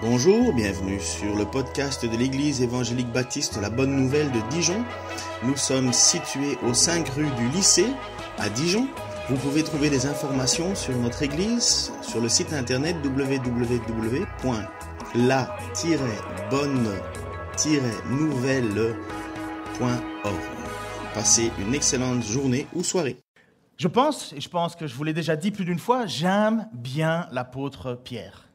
Bonjour, bienvenue sur le podcast de l'Église évangélique baptiste La Bonne Nouvelle de Dijon. Nous sommes situés aux 5 rues du lycée à Dijon. Vous pouvez trouver des informations sur notre Église sur le site internet www.la-bonne-nouvelle.org. Passez une excellente journée ou soirée. Je pense que je vous l'ai déjà dit plus d'une fois, j'aime bien l'apôtre Pierre.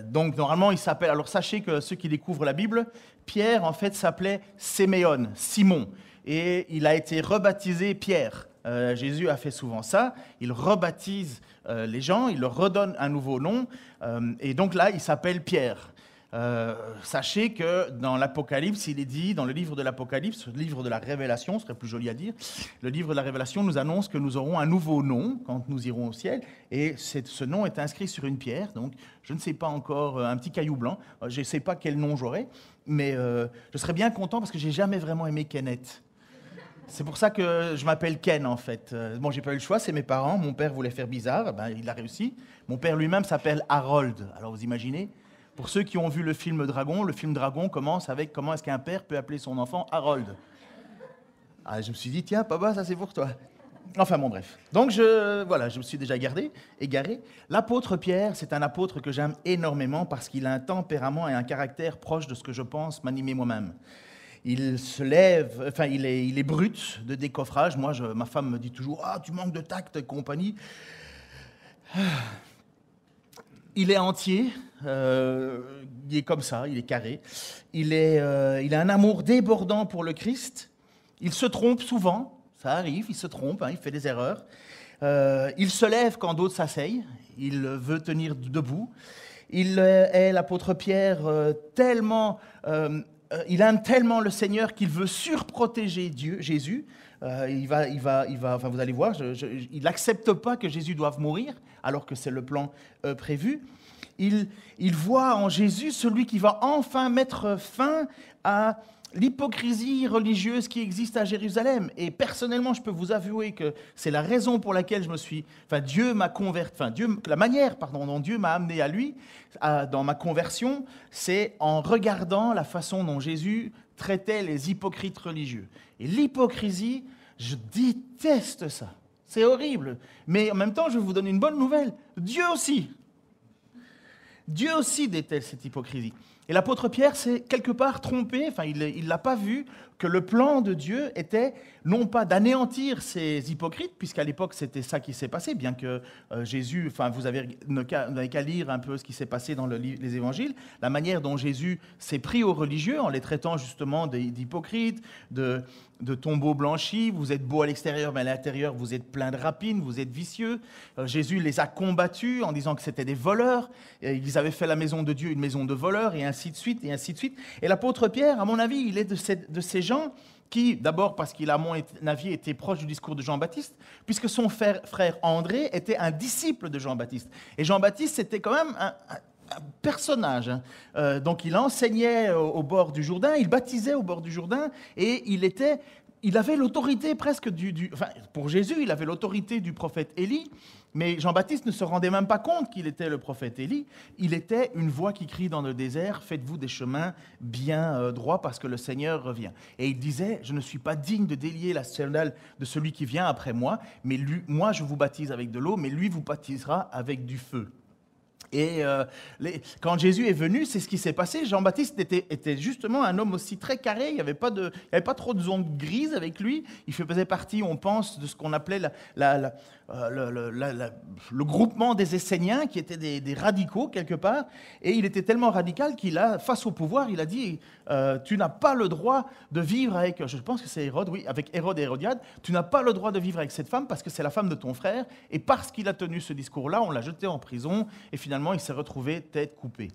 Donc normalement il s'appelle, alors sachez que ceux qui découvrent la Bible, Pierre en fait s'appelait Séméon, Simon, et il a été rebaptisé Pierre. Jésus a fait souvent ça, il rebaptise les gens, il leur redonne un nouveau nom, et donc là il s'appelle Pierre. Sachez que dans l'Apocalypse, il est dit, dans le livre de l'Apocalypse, le livre de la Révélation, ce serait plus joli à dire, le livre de la Révélation nous annonce que nous aurons un nouveau nom quand nous irons au ciel, et ce nom est inscrit sur une pierre, donc je ne sais pas encore, un petit caillou blanc, je ne sais pas quel nom j'aurai, mais je serais bien content parce que je n'ai jamais vraiment aimé Kenneth. C'est pour ça que je m'appelle Ken, en fait. Bon, j'ai pas eu le choix, c'est mes parents, mon père voulait faire bizarre, ben, il a réussi. Mon père lui-même s'appelle Harold, alors vous imaginez ? Pour ceux qui ont vu le film Dragon commence avec comment est-ce qu'un père peut appeler son enfant Harold. Ah, je me suis dit, tiens, papa, ça c'est pour toi. Enfin bon, bref. Donc je me suis déjà égaré. L'apôtre Pierre, c'est un apôtre que j'aime énormément parce qu'il a un tempérament et un caractère proche de ce que je pense m'animer moi-même. Il se lève, enfin il est brut de décoffrage. Moi, ma femme me dit toujours, ah, tu manques de tact et compagnie. Il est entier, il est comme ça, il est carré. Il a un amour débordant pour le Christ. Il se trompe souvent, ça arrive, il se trompe, il fait des erreurs. Il se lève quand d'autres s'asseyent, il veut tenir debout. Il est, l'apôtre Pierre, il aime tellement le Seigneur qu'il veut surprotéger Jésus. Enfin, vous allez voir, il n'accepte pas que Jésus doive mourir, alors que c'est le plan prévu. Il voit en Jésus celui qui va enfin mettre fin à l'hypocrisie religieuse qui existe à Jérusalem. Et personnellement, je peux vous avouer que c'est la raison pour laquelle Dieu m'a converti, la manière dont Dieu m'a amené à lui, dans ma conversion, c'est en regardant la façon dont Jésus traitait les hypocrites religieux. Et l'hypocrisie, je déteste ça. C'est horrible. Mais en même temps, je vous donne une bonne nouvelle. Dieu aussi déteste cette hypocrisie. Et l'apôtre Pierre s'est quelque part trompé, il n'a pas vu que le plan de Dieu était non pas d'anéantir ces hypocrites, puisqu'à l'époque c'était ça qui s'est passé, bien que Jésus, vous n'avez qu'à lire un peu ce qui s'est passé dans les évangiles, la manière dont Jésus s'est pris aux religieux en les traitant justement d'hypocrites, de tombeaux blanchis, vous êtes beaux à l'extérieur, mais à l'intérieur vous êtes plein de rapines, vous êtes vicieux. Jésus les a combattus en disant que c'était des voleurs, ils avaient fait la maison de Dieu une maison de voleurs, et ainsi de suite, et ainsi de suite. Et l'apôtre Pierre, à mon avis, il est de ces gens qui, d'abord parce qu'il, à mon avis, était proche du discours de Jean-Baptiste, puisque son frère André était un disciple de Jean-Baptiste. Et Jean-Baptiste, c'était quand même un personnage. Donc il enseignait au bord du Jourdain, il baptisait au bord du Jourdain, et il avait l'autorité presque pour Jésus, il avait l'autorité du prophète Élie, mais Jean-Baptiste ne se rendait même pas compte qu'il était le prophète Élie. Il était une voix qui crie dans le désert, faites-vous des chemins bien droits parce que le Seigneur revient. Et il disait, je ne suis pas digne de délier la sandale de celui qui vient après moi, mais moi je vous baptise avec de l'eau, mais lui vous baptisera avec du feu. Et quand Jésus est venu, c'est ce qui s'est passé. Jean-Baptiste était justement un homme aussi très carré, il n'y avait pas trop de zones grises avec lui. Il faisait partie, on pense, de ce qu'on appelait le groupement des Esséniens, qui étaient des radicaux quelque part. Et il était tellement radical qu'il a, face au pouvoir, il a dit tu n'as pas le droit de vivre avec, je pense que c'est Hérode, oui, avec Hérode et Hérodiade, tu n'as pas le droit de vivre avec cette femme parce que c'est la femme de ton frère. Et parce qu'il a tenu ce discours-là, on l'a jeté en prison et finalement, il s'est retrouvé tête coupée.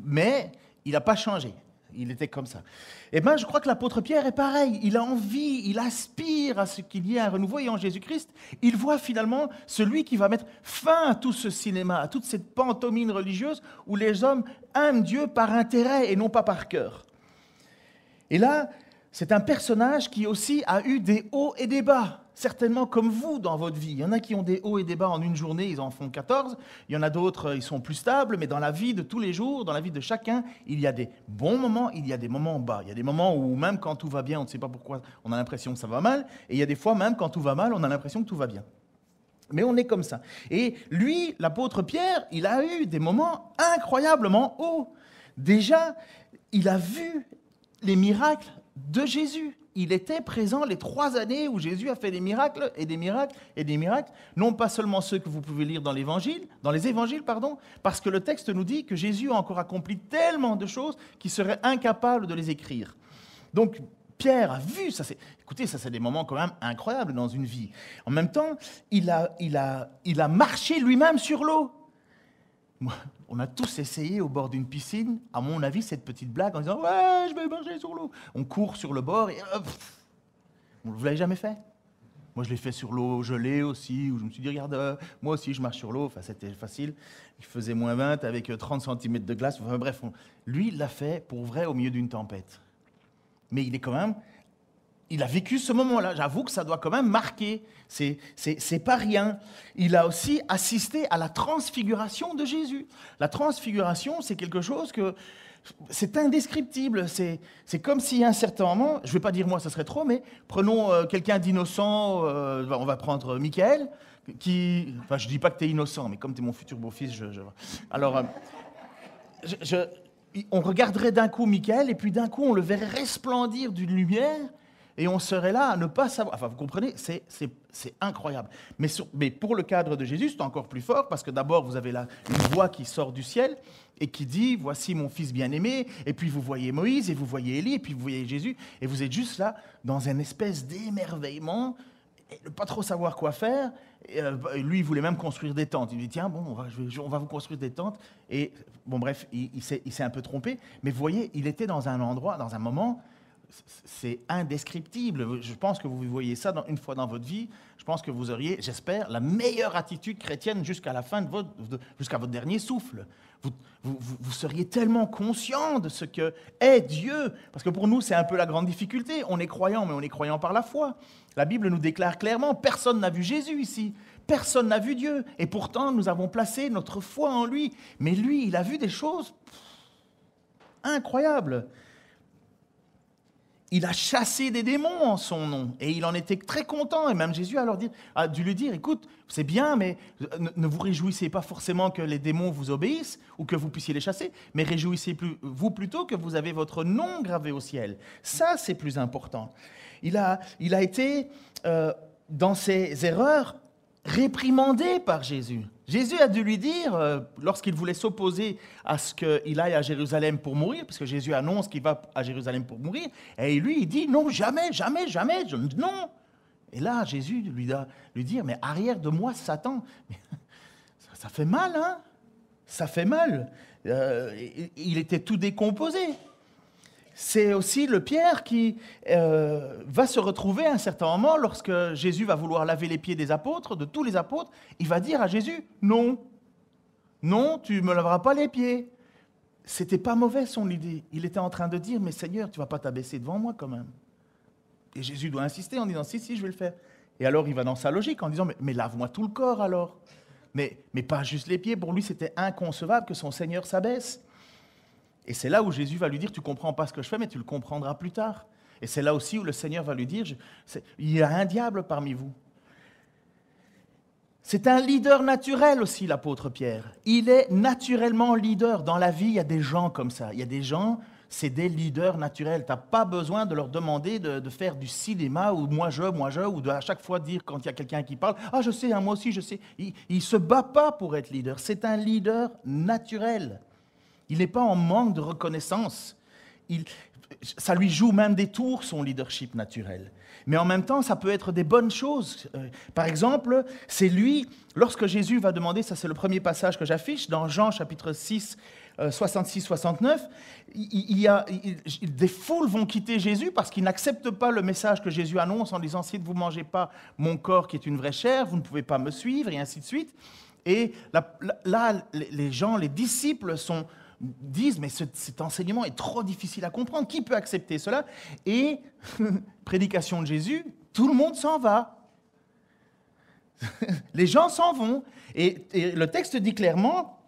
Mais il n'a pas changé. Il était comme ça. Et bien, je crois que l'apôtre Pierre est pareil. Il a envie, il aspire à ce qu'il y ait un renouveau. Et en Jésus-Christ, il voit finalement celui qui va mettre fin à tout ce cinéma, à toute cette pantomime religieuse où les hommes aiment Dieu par intérêt et non pas par cœur. Et là, c'est un personnage qui aussi a eu des hauts et des bas, certainement comme vous dans votre vie. Il y en a qui ont des hauts et des bas en une journée, ils en font 14. Il y en a d'autres, ils sont plus stables, mais dans la vie de tous les jours, dans la vie de chacun, il y a des bons moments, il y a des moments bas. Il y a des moments où même quand tout va bien, on ne sait pas pourquoi, on a l'impression que ça va mal. Et il y a des fois, même quand tout va mal, on a l'impression que tout va bien. Mais on est comme ça. Et lui, l'apôtre Pierre, il a eu des moments incroyablement hauts. Déjà, il a vu les miracles de Jésus. Il était présent les 3 années où Jésus a fait des miracles et des miracles et des miracles, non pas seulement ceux que vous pouvez lire dans les évangiles, parce que le texte nous dit que Jésus a encore accompli tellement de choses qu'il serait incapable de les écrire. Donc, Pierre a vu, écoutez, ça c'est des moments quand même incroyables dans une vie. En même temps, il a marché lui-même sur l'eau. On a tous essayé au bord d'une piscine, à mon avis, cette petite blague en disant « Ouais, je vais marcher sur l'eau ». On court sur le bord et vous ne l'avez jamais fait? Moi, je l'ai fait sur l'eau gelée aussi, où je me suis dit « Regarde, moi aussi, je marche sur l'eau ». Enfin, c'était facile. Il faisait moins 20 avec 30 cm de glace. Enfin, bref, lui, il l'a fait pour vrai au milieu d'une tempête. Mais il a vécu ce moment-là. J'avoue que ça doit quand même marquer. C'est pas rien. Il a aussi assisté à la transfiguration de Jésus. La transfiguration, c'est quelque chose que c'est indescriptible. C'est comme si à un certain moment, je ne vais pas dire moi, ça serait trop, mais prenons quelqu'un d'innocent. On va prendre Michael, enfin, je dis pas que tu es innocent, mais comme tu es mon futur beau-fils, alors. On regarderait d'un coup Michael, et puis d'un coup, on le verrait resplendir d'une lumière, et on serait là à ne pas savoir. Enfin, vous comprenez, c'est incroyable. Mais pour le cadre de Jésus, c'est encore plus fort, parce que d'abord, vous avez là une voix qui sort du ciel, et qui dit, voici mon fils bien-aimé, et puis vous voyez Moïse, et vous voyez Élie, et puis vous voyez Jésus, et vous êtes juste là, dans une espèce d'émerveillement, et ne pas trop savoir quoi faire. Et lui, il voulait même construire des tentes. Il dit, tiens, bon, on va vous construire des tentes. Et bon, bref, il s'est un peu trompé. Mais vous voyez, il était dans un endroit, dans un moment, c'est indescriptible. Je pense que vous voyez ça une fois dans votre vie. Je pense que vous auriez, j'espère, la meilleure attitude chrétienne jusqu'à la fin jusqu'à votre dernier souffle. Vous seriez tellement conscient de ce que est Dieu. Parce que pour nous, c'est un peu la grande difficulté. On est croyant, mais on est croyant par la foi. La Bible nous déclare clairement, personne n'a vu Jésus ici. Personne n'a vu Dieu. Et pourtant, nous avons placé notre foi en lui. Mais lui, il a vu des choses incroyables. Il a chassé des démons en son nom, et il en était très content. Et même Jésus a dû lui dire, écoute, c'est bien, mais ne vous réjouissez pas forcément que les démons vous obéissent, ou que vous puissiez les chasser, mais réjouissez-vous plutôt que vous avez votre nom gravé au ciel. Ça, c'est plus important. Il a été, dans ses erreurs, réprimandé par Jésus. Jésus a dû lui dire, lorsqu'il voulait s'opposer à ce qu'il aille à Jérusalem pour mourir, parce que Jésus annonce qu'il va à Jérusalem pour mourir, et lui, il dit, non, jamais, jamais, jamais, non. Et là, Jésus lui dit, mais arrière de moi, Satan. Ça fait mal, hein? Ça fait mal. Il était tout décomposé. C'est aussi le Pierre qui va se retrouver à un certain moment, lorsque Jésus va vouloir laver les pieds des apôtres, de tous les apôtres, il va dire à Jésus, non, non, tu ne me laveras pas les pieds. C'était pas mauvais son idée. Il était en train de dire, mais Seigneur, tu ne vas pas t'abaisser devant moi quand même. Et Jésus doit insister en disant, si, je vais le faire. Et alors il va dans sa logique en disant, mais lave-moi tout le corps alors. Mais pas juste les pieds. Pour lui, c'était inconcevable que son Seigneur s'abaisse. Et c'est là où Jésus va lui dire, tu ne comprends pas ce que je fais, mais tu le comprendras plus tard. Et c'est là aussi où le Seigneur va lui dire, il y a un diable parmi vous. C'est un leader naturel aussi, l'apôtre Pierre. Il est naturellement leader. Dans la vie, il y a des gens comme ça. Il y a des gens, c'est des leaders naturels. Tu n'as pas besoin de leur demander de faire du cinéma ou moi je, ou de à chaque fois dire quand il y a quelqu'un qui parle, ah je sais, hein, moi aussi je sais. Il ne se bat pas pour être leader. C'est un leader naturel. Il n'est pas en manque de reconnaissance. Ça lui joue même des tours, son leadership naturel. Mais en même temps, ça peut être des bonnes choses. Par exemple, c'est lui, lorsque Jésus va demander, ça c'est le premier passage que j'affiche, dans Jean chapitre 6, 66-69, des foules vont quitter Jésus parce qu'ils n'acceptent pas le message que Jésus annonce en disant « Si vous ne mangez pas mon corps qui est une vraie chair, vous ne pouvez pas me suivre » et ainsi de suite. Et là, les gens, les disciples sont disent « mais cet enseignement est trop difficile à comprendre, qui peut accepter cela ?» Et, prédication de Jésus, tout le monde s'en va. Les gens s'en vont. Et le texte dit clairement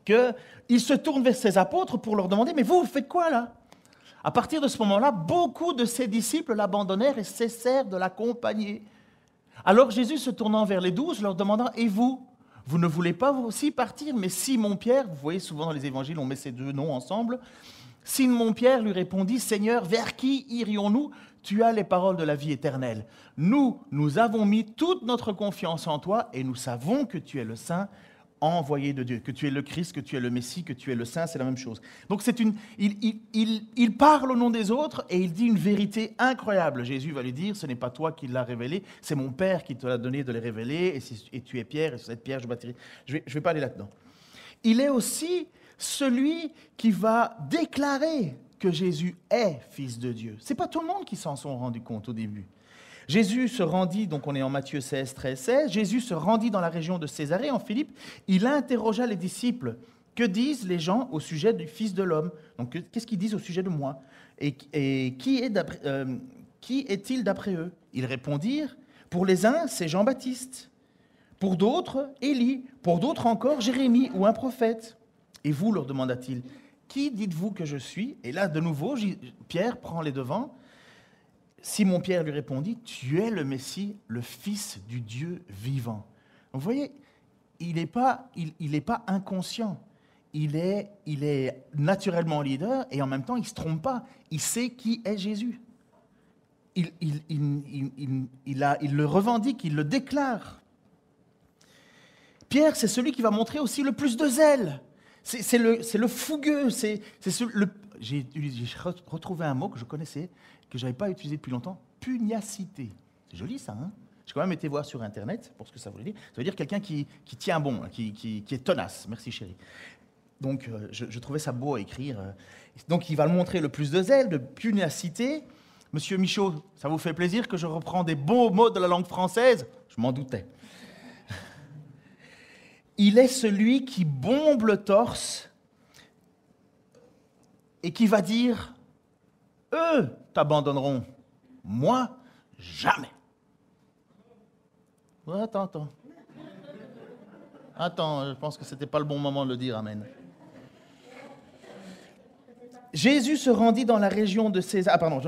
qu'il se tourne vers ses apôtres pour leur demander « mais vous faites quoi là ?» À partir de ce moment-là, beaucoup de ses disciples l'abandonnèrent et cessèrent de l'accompagner. Alors Jésus, se tournant vers les 12, leur demandant « Et vous ? Vous ne voulez pas vous aussi partir ?» Mais Simon-Pierre, vous voyez souvent dans les évangiles, on met ces deux noms ensemble, Simon-Pierre lui répondit « Seigneur, vers qui irions-nous ? Tu as les paroles de la vie éternelle. Nous avons mis toute notre confiance en toi et nous savons que tu es le Saint envoyé de Dieu, que tu es le Christ, que tu es le Messie, que tu es le Saint, c'est la même chose. » Donc il parle au nom des autres et il dit une vérité incroyable. Jésus va lui dire, ce n'est pas toi qui l'as révélé, c'est mon Père qui te l'a donné de les révéler, et tu es Pierre, et sur cette pierre je bâtirai. Je vais pas aller là-dedans. Il est aussi celui qui va déclarer que Jésus est Fils de Dieu. Ce n'est pas tout le monde qui s'en sont rendus compte au début. Jésus se rendit, donc on est en Matthieu 16, 13, 16, Jésus se rendit dans la région de Césarée, en Philippe. Il interrogea les disciples. Que disent les gens au sujet du Fils de l'homme ? Donc qu'est-ce qu'ils disent au sujet de moi ? Et qui est-il d'après eux ? Ils répondirent, pour les uns, c'est Jean-Baptiste. Pour d'autres, Élie. Pour d'autres encore, Jérémie ou un prophète. Et vous, leur demanda-t-il, qui dites-vous que je suis ? Et là, de nouveau, Pierre prend les devants. Simon-Pierre lui répondit, « Tu es le Messie, le Fils du Dieu vivant. » Vous voyez, il n'est pas inconscient. Il est naturellement leader et en même temps, il ne se trompe pas. Il sait qui est Jésus. Il le revendique, il le déclare. Pierre, c'est celui qui va montrer aussi le plus de zèle. C'est le fougueux. J'ai retrouvé un mot que je connaissais, que je n'avais pas utilisé depuis longtemps, pugnacité. C'est joli ça, hein ? J'ai quand même été voir sur Internet pour ce que ça voulait dire. Ça veut dire quelqu'un qui tient bon, qui est tenace. Merci chérie. Donc je trouvais ça beau à écrire. Donc il va le montrer le plus de zèle, de pugnacité. Monsieur Michaud, ça vous fait plaisir que je reprends des beaux mots de la langue française ? Je m'en doutais. Il est celui qui bombe le torse et qui va dire « Eux t'abandonneront, moi, jamais. » Attends, je pense que ce n'était pas le bon moment de le dire, amen. Jésus se rendit dans la région de César. Ah pardon,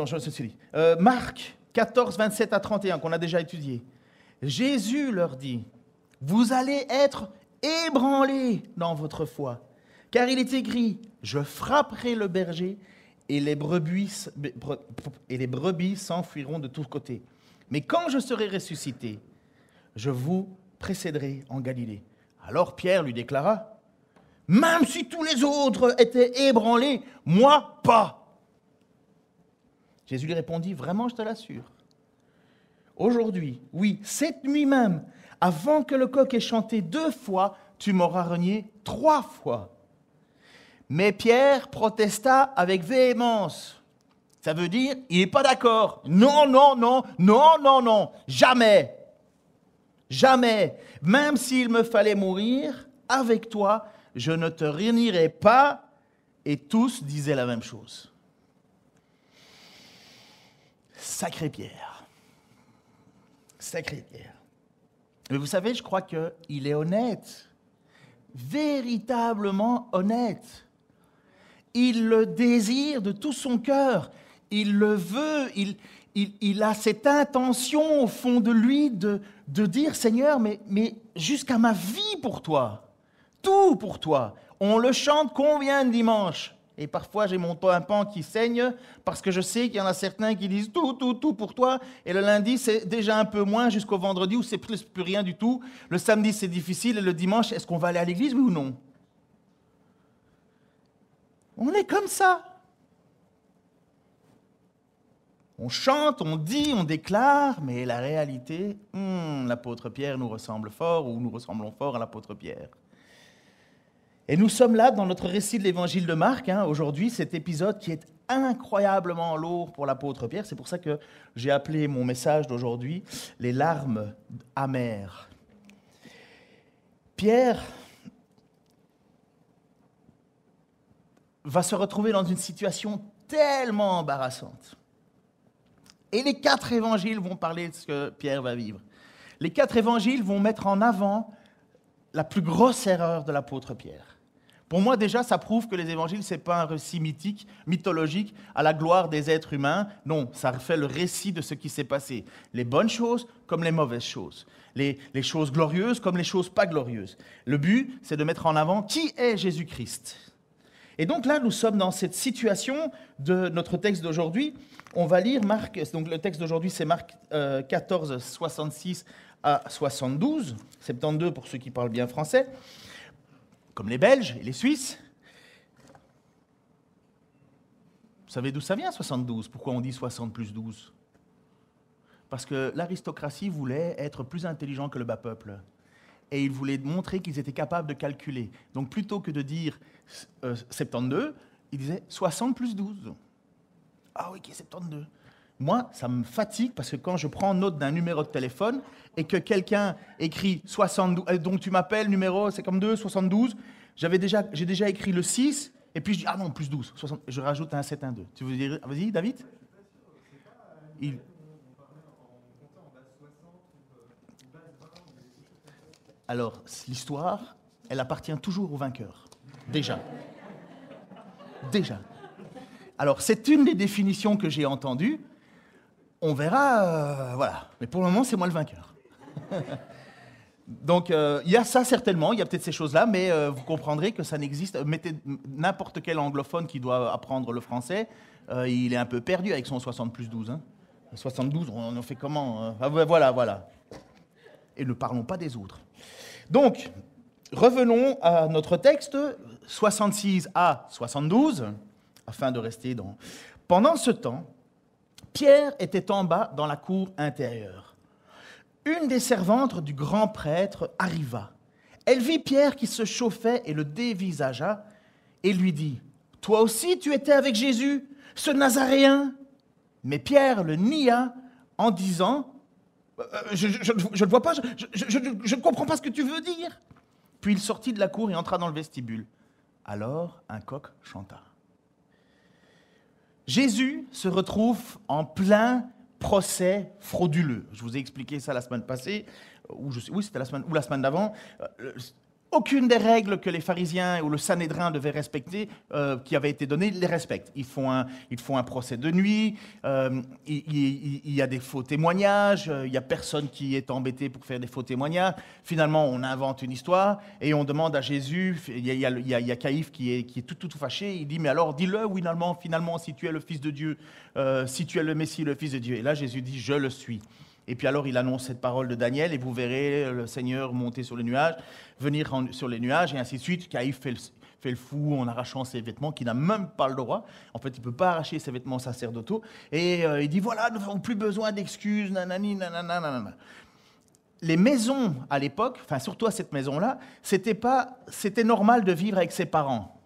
Marc 14, 27 à 31, qu'on a déjà étudié. Jésus leur dit, « Vous allez être ébranlés dans votre foi, car il est écrit, je frapperai le berger et les brebis s'enfuiront de tous côtés. Mais quand je serai ressuscité, je vous précéderai en Galilée. » Alors Pierre lui déclara, « Même si tous les autres étaient ébranlés, moi pas. » Jésus lui répondit, « Vraiment, je te l'assure. Aujourd'hui, oui, cette nuit même, avant que le coq ait chanté 2 fois, tu m'auras renié 3 fois. » Mais Pierre protesta avec véhémence. Ça veut dire, il n'est pas d'accord. Non, jamais. Jamais. Même s'il me fallait mourir, avec toi, je ne te renierai pas. Et tous disaient la même chose. Sacré Pierre. Sacré Pierre. Mais vous savez, je crois qu'il est honnête. Véritablement honnête. Il le désire de tout son cœur. Il le veut. Il a cette intention au fond de lui de dire, Seigneur, mais jusqu'à ma vie pour toi. Tout pour toi. On le chante combien de dimanches ? Et parfois, j'ai mon tympan qui saigne parce que je sais qu'il y en a certains qui disent tout pour toi. Et le lundi, c'est déjà un peu moins jusqu'au vendredi où c'est plus rien du tout. Le samedi, c'est difficile. Et le dimanche, est-ce qu'on va aller à l'église, oui ou non ? On est comme ça. On chante, on dit, on déclare, mais la réalité, l'apôtre Pierre nous ressemble fort ou nous ressemblons fort à l'apôtre Pierre. Et nous sommes là dans notre récit de l'évangile de Marc, aujourd'hui, cet épisode qui est incroyablement lourd pour l'apôtre Pierre. C'est pour ça que j'ai appelé mon message d'aujourd'hui « Les larmes amères ». Pierre va se retrouver dans une situation tellement embarrassante. Et les 4 évangiles vont parler de ce que Pierre va vivre. Les 4 évangiles vont mettre en avant la plus grosse erreur de l'apôtre Pierre. Pour moi, déjà, ça prouve que les évangiles, ce n'est pas un récit mythologique à la gloire des êtres humains. Non, ça fait le récit de ce qui s'est passé. Les bonnes choses comme les mauvaises choses. Les choses glorieuses comme les choses pas glorieuses. Le but, c'est de mettre en avant qui est Jésus-Christ. Et donc là, nous sommes dans cette situation de notre texte d'aujourd'hui. On va lire Marc, donc le texte d'aujourd'hui, c'est Marc 14, 66 à 72, 72 pour ceux qui parlent bien français, comme les Belges et les Suisses. Vous savez d'où ça vient, 72 ? Pourquoi on dit 60 plus 12 ? Parce que l'aristocratie voulait être plus intelligent que le bas peuple. Et ils voulaient montrer qu'ils étaient capables de calculer. Donc plutôt que de dire 72, ils disaient 60 plus 12. Ah oui, ok, 72. Moi, ça me fatigue parce que quand je prends note d'un numéro de téléphone et que quelqu'un écrit 72, donc tu m'appelles numéro 52, 72, j'ai déjà écrit le 6 et puis je dis ah non, plus 12, 60, je rajoute un 7, un 2. Tu veux dire, vas-y, David ? Alors, l'histoire, elle appartient toujours au vainqueur. Déjà. Alors, c'est une des définitions que j'ai entendues. On verra, voilà. Mais pour le moment, c'est moi le vainqueur. Donc, il y a ça certainement, il y a peut-être ces choses-là, mais vous comprendrez que ça n'existe. Mettez n'importe quel anglophone qui doit apprendre le français, il est un peu perdu avec son 60 plus 12. Hein. 72, on en fait comment Voilà. Et ne parlons pas des autres. Donc, revenons à notre texte, 66 à 72, afin de rester dans... Pendant ce temps, Pierre était en bas dans la cour intérieure. Une des servantes du grand prêtre arriva. Elle vit Pierre qui se chauffait et le dévisagea et lui dit « Toi aussi tu étais avec Jésus, ce Nazaréen ?» Mais Pierre le nia en disant « Je ne vois pas, je ne comprends pas ce que tu veux dire. » Puis il sortit de la cour et entra dans le vestibule. Alors un coq chanta. Jésus se retrouve en plein procès frauduleux. Je vous ai expliqué ça la semaine passée, c'était la semaine d'avant. Aucune des règles que les pharisiens ou le Sanhédrin devaient respecter, qui avaient été données, les respectent. Ils font un procès de nuit, il y a des faux témoignages, il n'y a personne qui est embêté pour faire des faux témoignages. Finalement, on invente une histoire et on demande à Jésus, il y a Caïphe qui est tout fâché, il dit « Mais alors, dis-le, oui, finalement, si tu es le Fils de Dieu, si tu es le Messie, le Fils de Dieu. » Et là, Jésus dit « Je le suis. » Et puis alors, il annonce cette parole de Daniel, et vous verrez le Seigneur monter sur les nuages, venir sur les nuages, et ainsi de suite. Caïphe fait le fou en arrachant ses vêtements, qui n'a même pas le droit. En fait, il ne peut pas arracher ses vêtements sacerdotaux. Et il dit, voilà, nous n'avons plus besoin d'excuses, nanani, nanana. Les maisons, à l'époque, enfin surtout à cette maison-là, c'était normal de vivre avec ses parents.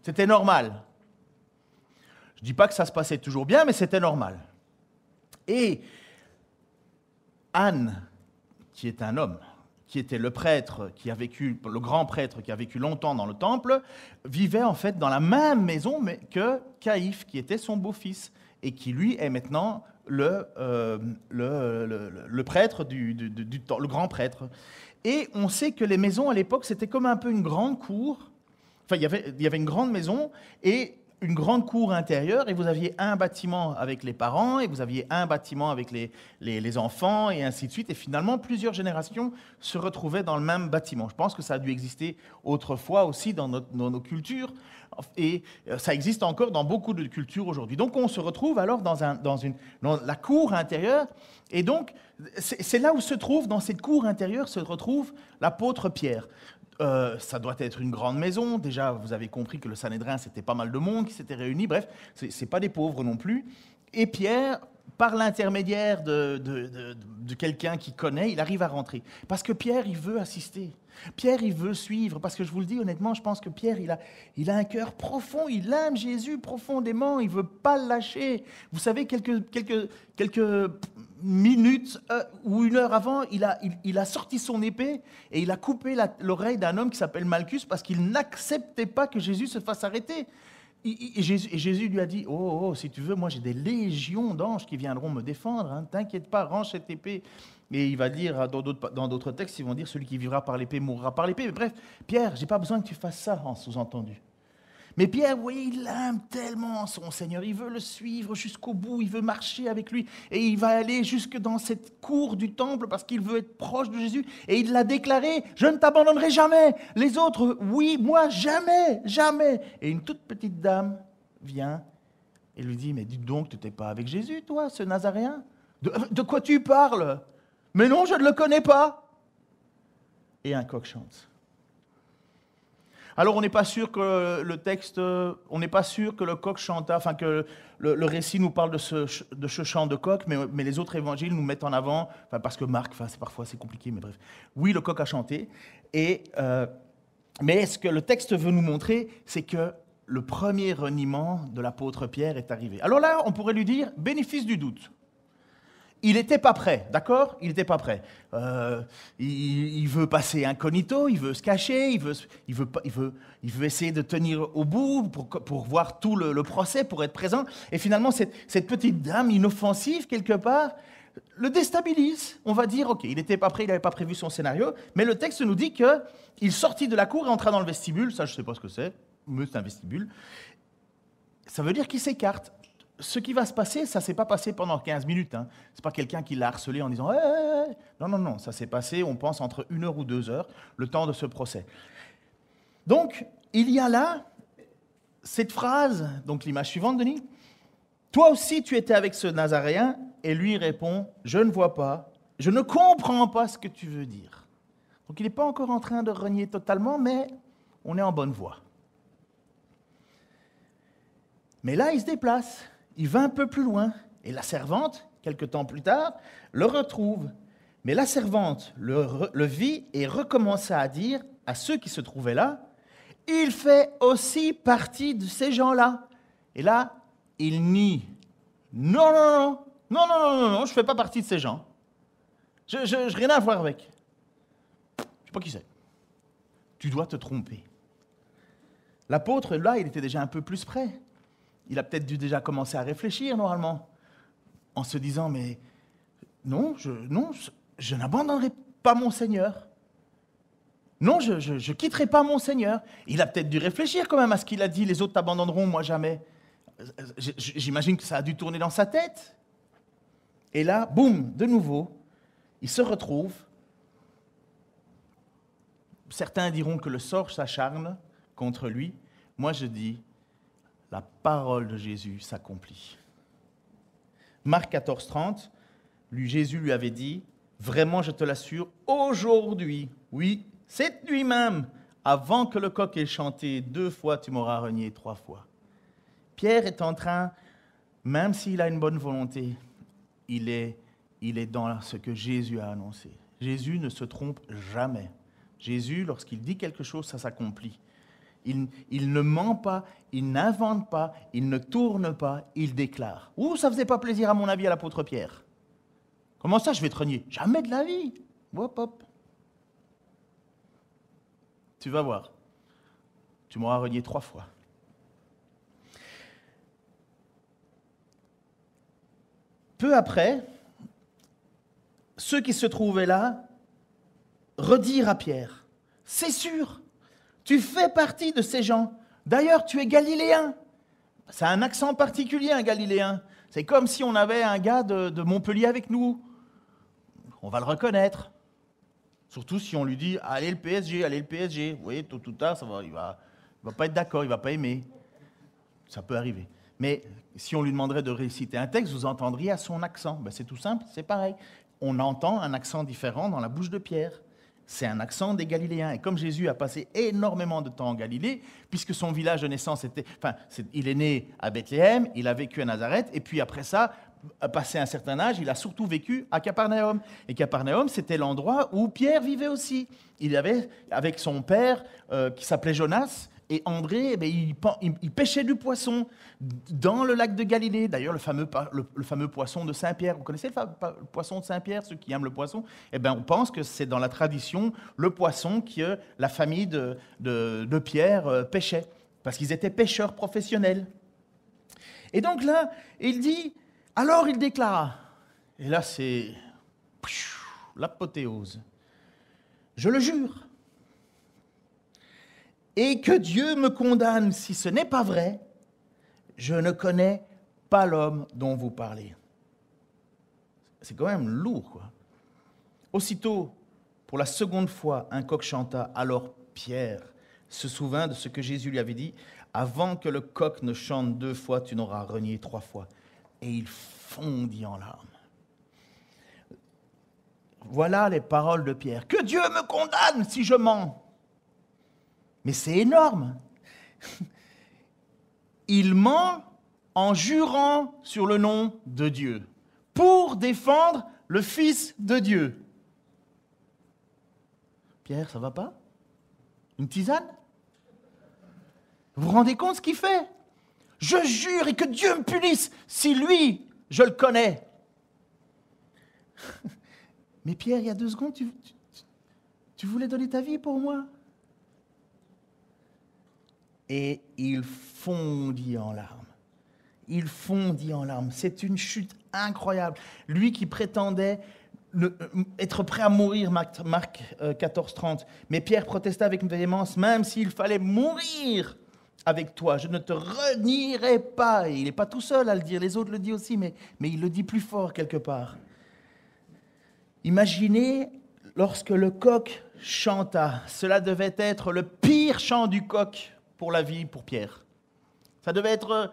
C'était normal. Je ne dis pas que ça se passait toujours bien, mais c'était normal. Et Anne, qui est un homme, qui était le prêtre, le grand prêtre qui a vécu longtemps dans le temple, vivait en fait dans la même maison que Caïphe, qui était son beau-fils, et qui lui est maintenant le prêtre le grand prêtre. Et on sait que les maisons à l'époque, c'était comme un peu une grande cour. Enfin, il y avait une grande maison et une grande cour intérieure, et vous aviez un bâtiment avec les parents, et vous aviez un bâtiment avec les enfants, et ainsi de suite. Et finalement, plusieurs générations se retrouvaient dans le même bâtiment. Je pense que ça a dû exister autrefois aussi dans nos cultures, et ça existe encore dans beaucoup de cultures aujourd'hui. Donc on se retrouve alors dans la cour intérieure, et donc c'est là où se trouve, dans cette cour intérieure, se retrouve l'apôtre Pierre. Ça doit être une grande maison. Déjà, vous avez compris que le Sanhédrin, c'était pas mal de monde qui s'était réuni. Bref, c'est pas des pauvres non plus. Et Pierre, par l'intermédiaire de quelqu'un qui connaît, il arrive à rentrer. Parce que Pierre, il veut assister. Pierre, il veut suivre. Parce que je vous le dis honnêtement, je pense que Pierre, il a un cœur profond. Il aime Jésus profondément. Il veut pas le lâcher. Vous savez, quelques minutes ou une heure avant, il a sorti son épée et il a coupé l'oreille d'un homme qui s'appelle Malchus parce qu'il n'acceptait pas que Jésus se fasse arrêter. Et Jésus lui a dit, oh, si tu veux, moi j'ai des légions d'anges qui viendront me défendre, hein, t'inquiète pas, range cette épée. Et il va dire, dans d'autres textes, ils vont dire, celui qui vivra par l'épée mourra par l'épée. Mais bref, Pierre, j'ai pas besoin que tu fasses ça, en sous-entendu. Mais Pierre, vous voyez, il aime tellement son Seigneur, il veut le suivre jusqu'au bout, il veut marcher avec lui, et il va aller jusque dans cette cour du temple parce qu'il veut être proche de Jésus, et il l'a déclaré, je ne t'abandonnerai jamais. Les autres, oui, moi, jamais, jamais. Et une toute petite dame vient et lui dit, mais dis donc, tu n'étais pas avec Jésus, toi, ce Nazaréen ? De quoi tu parles ? Mais non, je ne le connais pas. Et un coq chante. Alors, on n'est pas sûr que le texte, on n'est pas sûr que le coq chanta, enfin que le récit nous parle de ce chant de coq, mais les autres évangiles nous mettent en avant, enfin, parce que Marc, parfois c'est compliqué, mais bref. Oui, le coq a chanté, mais ce que le texte veut nous montrer, c'est que le premier reniement de l'apôtre Pierre est arrivé. Alors là, on pourrait lui dire, bénéfice du doute. Il n'était pas prêt, d'accord ? Il n'était pas prêt. Il veut passer incognito, il veut se cacher, il veut essayer de tenir au bout pour voir tout le procès, pour être présent. Et finalement, cette petite dame inoffensive, quelque part, le déstabilise. On va dire, ok, il n'était pas prêt, il n'avait pas prévu son scénario, mais le texte nous dit qu'il sortit de la cour et entra dans le vestibule. Ça, je ne sais pas ce que c'est, mais c'est un vestibule. Ça veut dire qu'il s'écarte. Ce qui va se passer, ça ne s'est pas passé pendant 15 minutes. Hein. Ce n'est pas quelqu'un qui l'a harcelé en disant hey. Non, ça s'est passé, on pense, entre 1 heure ou 2 heures, le temps de ce procès. Donc, il y a là cette phrase, donc l'image suivante, Denis. Toi aussi, tu étais avec ce Nazaréen, et lui répond, je ne vois pas, je ne comprends pas ce que tu veux dire. Donc, il n'est pas encore en train de renier totalement, mais on est en bonne voie. Mais là, il se déplace. Il va un peu plus loin, et la servante, quelque temps plus tard, le retrouve. Mais la servante le vit et recommença à dire à ceux qui se trouvaient là, « Il fait aussi partie de ces gens-là. » Et là, il nie. « Non, je ne fais pas partie de ces gens. Je n'ai rien à voir avec. Je ne sais pas qui c'est. Tu dois te tromper. » L'apôtre, là, il était déjà un peu plus près. Il a peut-être dû déjà commencer à réfléchir, normalement, en se disant, mais non, je n'abandonnerai pas mon Seigneur. Non, je ne quitterai pas mon Seigneur. Il a peut-être dû réfléchir quand même à ce qu'il a dit, les autres t'abandonneront, moi jamais. J'imagine que ça a dû tourner dans sa tête. Et là, boum, de nouveau, il se retrouve. Certains diront que le sort s'acharne contre lui. Moi, je dis, la parole de Jésus s'accomplit. Marc 14, 30, Jésus lui avait dit, « Vraiment, je te l'assure, aujourd'hui, oui, cette nuit même, avant que le coq ait chanté 2 fois, tu m'auras renié 3 fois. » Pierre est en train, même s'il a une bonne volonté, il est dans ce que Jésus a annoncé. Jésus ne se trompe jamais. Jésus, lorsqu'il dit quelque chose, ça s'accomplit. Il ne ment pas, il n'invente pas, il ne tourne pas, il déclare. Ouh, ça ne faisait pas plaisir à mon avis à l'apôtre Pierre. Comment ça, je vais te renier ? Jamais de la vie. Hop, hop. Tu vas voir. Tu m'auras renié 3 fois. Peu après, ceux qui se trouvaient là redirent à Pierre, « C'est sûr !» Tu fais partie de ces gens. D'ailleurs, tu es galiléen. C'est un accent particulier, un galiléen. C'est comme si on avait un gars de Montpellier avec nous. On va le reconnaître. Surtout si on lui dit « Allez le PSG, allez le PSG ». Vous voyez, tôt ou tard, il va pas être d'accord, il ne va pas aimer. Ça peut arriver. Mais si on lui demanderait de réciter un texte, vous entendriez à son accent. Ben, c'est tout simple, c'est pareil. On entend un accent différent dans la bouche de Pierre. C'est un accent des Galiléens. Et comme Jésus a passé énormément de temps en Galilée, puisque son village de naissance était... il est né à Bethléem, il a vécu à Nazareth, et puis après ça, passé un certain âge, il a surtout vécu à Capernaum. Et Capernaum, c'était l'endroit où Pierre vivait aussi. Il avait, avec son père, qui s'appelait Jonas, Et André, il pêchait du poisson dans le lac de Galilée. D'ailleurs, le fameux poisson de Saint-Pierre. Vous connaissez le poisson de Saint-Pierre, ceux qui aiment le poisson? On pense que c'est dans la tradition le poisson que la famille de Pierre pêchait, parce qu'ils étaient pêcheurs professionnels. Et donc là, il dit, alors il déclara, et là c'est l'apothéose, je le jure, et que Dieu me condamne si ce n'est pas vrai, je ne connais pas l'homme dont vous parlez. C'est quand même lourd, quoi. Aussitôt, pour la seconde fois, un coq chanta. Alors Pierre se souvint de ce que Jésus lui avait dit. Avant que le coq ne chante 2 fois, tu n'auras renié 3 fois. Et il fondit en larmes. Voilà les paroles de Pierre. Que Dieu me condamne si je mens. Mais c'est énorme. Il ment en jurant sur le nom de Dieu pour défendre le Fils de Dieu. Pierre, ça va pas? Une tisane? Vous vous rendez compte ce qu'il fait? Je jure et que Dieu me punisse si lui, je le connais. Mais Pierre, il y a 2 secondes, tu voulais donner ta vie pour moi? Et il fondit en larmes. Il fondit en larmes. C'est une chute incroyable. Lui qui prétendait être prêt à mourir, Marc 14, 30. Mais Pierre protesta avec véhémence, même s'il fallait mourir avec toi, je ne te renierai pas. Et il n'est pas tout seul à le dire, les autres le disent aussi, mais il le dit plus fort quelque part. Imaginez lorsque le coq chanta. Cela devait être le pire chant du coq pour la vie, pour Pierre. Ça devait être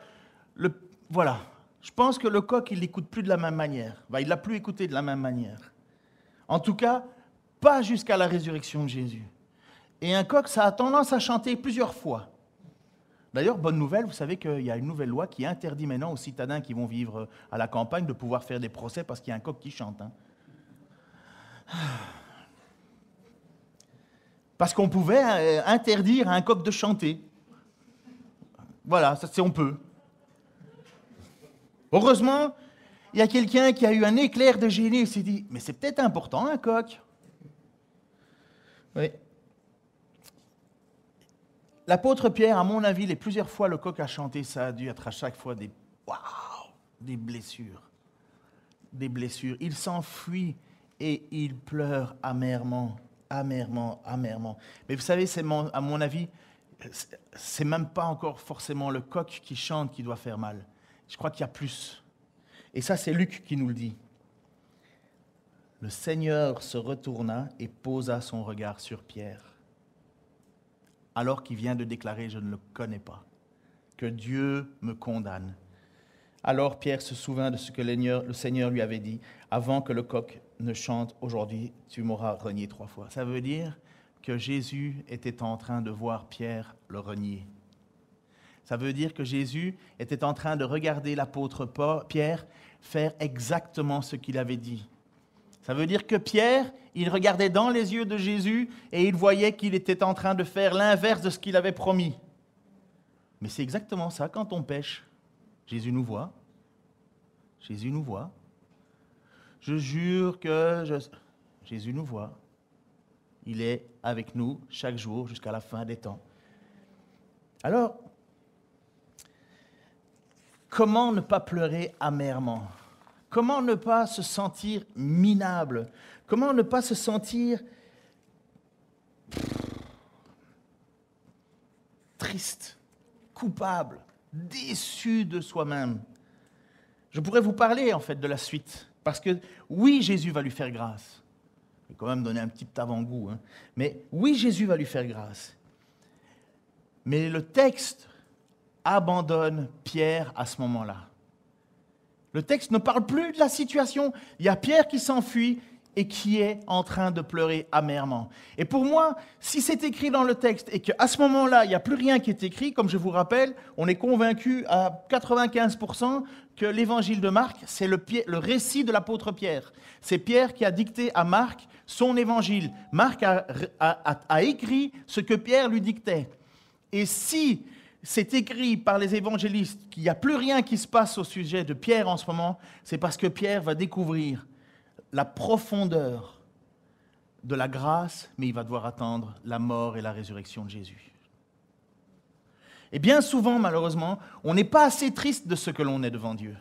voilà. Je pense que le coq, il l'écoute plus de la même manière. Il l'a plus écouté de la même manière. En tout cas, pas jusqu'à la résurrection de Jésus. Et un coq, ça a tendance à chanter plusieurs fois. D'ailleurs, bonne nouvelle, vous savez qu'il y a une nouvelle loi qui interdit maintenant aux citadins qui vont vivre à la campagne de pouvoir faire des procès parce qu'il y a un coq qui chante. Parce qu'on pouvait interdire à un coq de chanter. Voilà, ça, on peut. Heureusement, il y a quelqu'un qui a eu un éclair de génie et s'est dit, mais c'est peut-être important un coq. Oui. L'apôtre Pierre, à mon avis, plusieurs fois le coq a chanté, ça a dû être à chaque fois des blessures. Des blessures. Il s'enfuit et il pleure amèrement. Mais vous savez, à mon avis, c'est même pas encore forcément le coq qui chante qui doit faire mal. Je crois qu'il y a plus. Et ça, c'est Luc qui nous le dit. Le Seigneur se retourna et posa son regard sur Pierre, alors qu'il vient de déclarer « Je ne le connais pas », que Dieu me condamne. Alors Pierre se souvint de ce que le Seigneur lui avait dit « Avant que le coq ne chante aujourd'hui, tu m'auras renié 3 fois ». Ça veut dire que Jésus était en train de voir Pierre le renier. Ça veut dire que Jésus était en train de regarder l'apôtre Pierre faire exactement ce qu'il avait dit. Ça veut dire que Pierre, il regardait dans les yeux de Jésus et il voyait qu'il était en train de faire l'inverse de ce qu'il avait promis. Mais c'est exactement ça quand on pêche. Jésus nous voit. Jésus nous voit. Je jure que Jésus nous voit. Il est avec nous chaque jour jusqu'à la fin des temps. Alors, comment ne pas pleurer amèrement? Comment ne pas se sentir minable? Comment ne pas se sentir triste, coupable, déçu de soi-même? Je pourrais vous parler en fait de la suite, parce que oui, Jésus va lui faire grâce. Je vais quand même donner un petit avant-goût, mais oui, Jésus va lui faire grâce. Mais le texte abandonne Pierre à ce moment-là. Le texte ne parle plus de la situation. Il y a Pierre qui s'enfuit et qui est en train de pleurer amèrement. Et pour moi, si c'est écrit dans le texte et qu'à ce moment-là, il n'y a plus rien qui est écrit, comme je vous rappelle, on est convaincu à 95% que l'évangile de Marc, c'est le récit de l'apôtre Pierre. C'est Pierre qui a dicté à Marc son évangile. Marc a écrit ce que Pierre lui dictait. Et si c'est écrit par les évangélistes qu'il n'y a plus rien qui se passe au sujet de Pierre en ce moment, c'est parce que Pierre va découvrir la profondeur de la grâce, mais il va devoir attendre la mort et la résurrection de Jésus. Et bien souvent, malheureusement, on n'est pas assez triste de ce que l'on est devant Dieu.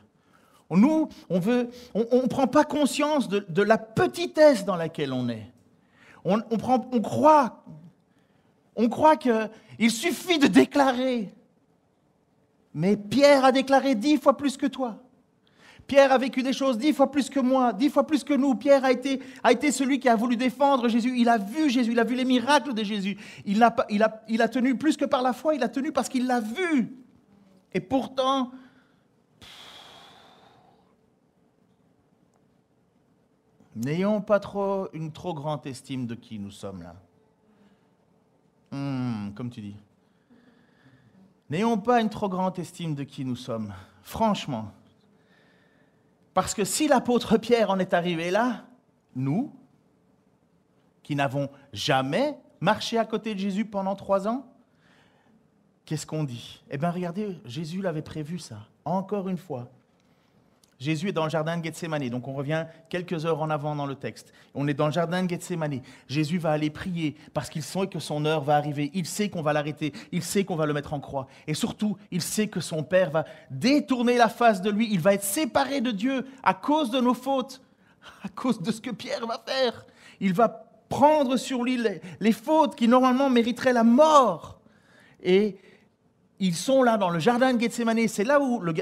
Nous, on ne prend pas conscience de la petitesse dans laquelle on est. On croit qu'il suffit de déclarer. Mais Pierre a déclaré 10 fois plus que toi. Pierre a vécu des choses 10 fois plus que moi, 10 fois plus que nous. Pierre a été celui qui a voulu défendre Jésus. Il a vu Jésus, il a vu les miracles de Jésus. Il a tenu plus que par la foi, il a tenu parce qu'il l'a vu. Et pourtant, n'ayons pas une trop grande estime de qui nous sommes là. Comme tu dis. N'ayons pas une trop grande estime de qui nous sommes. Franchement. Parce que si l'apôtre Pierre en est arrivé là, nous, qui n'avons jamais marché à côté de Jésus pendant 3 ans, qu'est-ce qu'on dit? Eh bien, regardez, Jésus l'avait prévu ça, encore une fois. Jésus est dans le jardin de Gethsémani, donc on revient quelques heures en avant dans le texte. On est dans le jardin de Gethsémani. Jésus va aller prier parce qu'il sait que son heure va arriver. Il sait qu'on va l'arrêter, il sait qu'on va le mettre en croix. Et surtout, il sait que son Père va détourner la face de lui. Il va être séparé de Dieu à cause de nos fautes, à cause de ce que Pierre va faire. Il va prendre sur lui les fautes qui normalement mériteraient la mort. Et ils sont là dans le jardin de Gethsémani. C'est là où le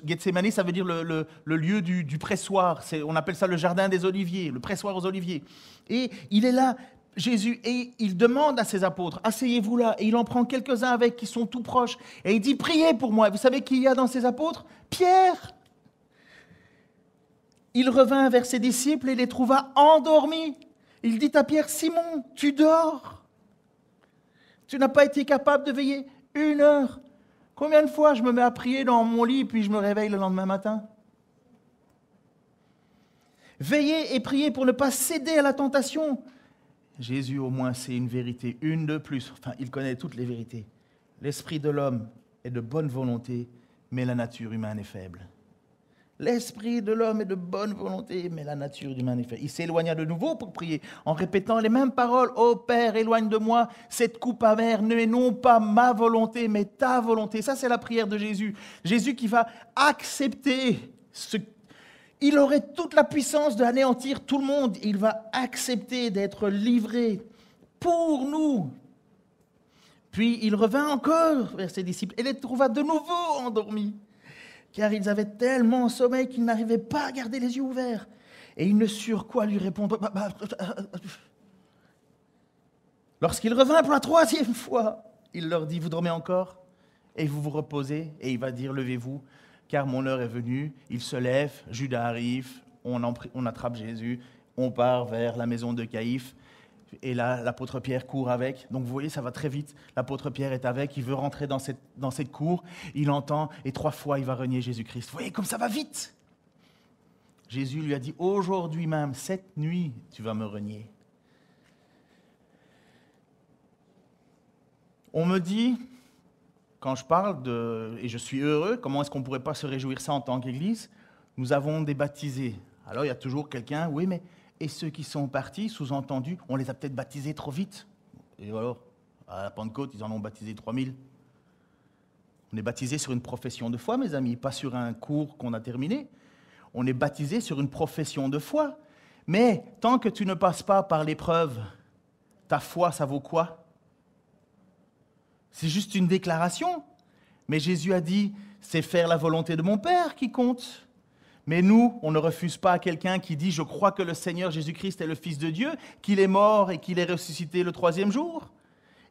Gethsémani, ça veut dire le lieu du pressoir. On appelle ça le jardin des oliviers, le pressoir aux oliviers. Et il est là, Jésus, et il demande à ses apôtres, asseyez-vous là. Et il en prend quelques-uns avec qui sont tout proches. Et il dit, priez pour moi. Vous savez qui il y a dans ses apôtres? Pierre. Il revint vers ses disciples et les trouva endormis. Il dit à Pierre, Simon, tu dors. Tu n'as pas été capable de veiller 1 heure. Combien de fois je me mets à prier dans mon lit puis je me réveille le lendemain matin? Veillez et priez pour ne pas céder à la tentation. Jésus, au moins, c'est une vérité, une de plus. Enfin, il connaît toutes les vérités. L'esprit de l'homme est de bonne volonté, mais la nature humaine est faible. L'esprit de l'homme est de bonne volonté, mais la nature humaine est faible. Il s'éloigna de nouveau pour prier, en répétant les mêmes paroles. « Ô Père, éloigne de moi cette coupe amère, mais non pas ma volonté, mais ta volonté. » Ça, c'est la prière de Jésus. Jésus qui va accepter Il aurait toute la puissance d'anéantir tout le monde. Il va accepter d'être livré pour nous. Puis il revint encore vers ses disciples et les trouva de nouveau endormis, car ils avaient tellement sommeil qu'ils n'arrivaient pas à garder les yeux ouverts. Et ils ne surent quoi lui répondre. Lorsqu'il revint pour la 3e fois, il leur dit, vous dormez encore et vous vous reposez. Et il va dire, levez-vous, car mon heure est venue. Il se lève, Judas arrive, on attrape Jésus, on part vers la maison de Caïphe. Et là, l'apôtre Pierre court avec. Donc vous voyez, ça va très vite. L'apôtre Pierre est avec, il veut rentrer dans cette cour. Il entend, et 3 fois, il va renier Jésus-Christ. Vous voyez comme ça va vite. Jésus lui a dit, aujourd'hui même, cette nuit, tu vas me renier. On me dit, quand je parle et je suis heureux, comment est-ce qu'on ne pourrait pas se réjouir ça en tant qu'Église? Nous avons des baptisés. Alors il y a toujours quelqu'un, oui, mais... Et ceux qui sont partis, sous-entendu, on les a peut-être baptisés trop vite. Et alors, à la Pentecôte, ils en ont baptisé 3000. On est baptisé sur une profession de foi, mes amis, pas sur un cours qu'on a terminé. On est baptisé sur une profession de foi. Mais tant que tu ne passes pas par l'épreuve, ta foi, ça vaut quoi? C'est juste une déclaration. Mais Jésus a dit, c'est faire la volonté de mon Père qui compte. Mais nous, on ne refuse pas à quelqu'un qui dit « Je crois que le Seigneur Jésus-Christ est le Fils de Dieu, qu'il est mort et qu'il est ressuscité le 3e jour,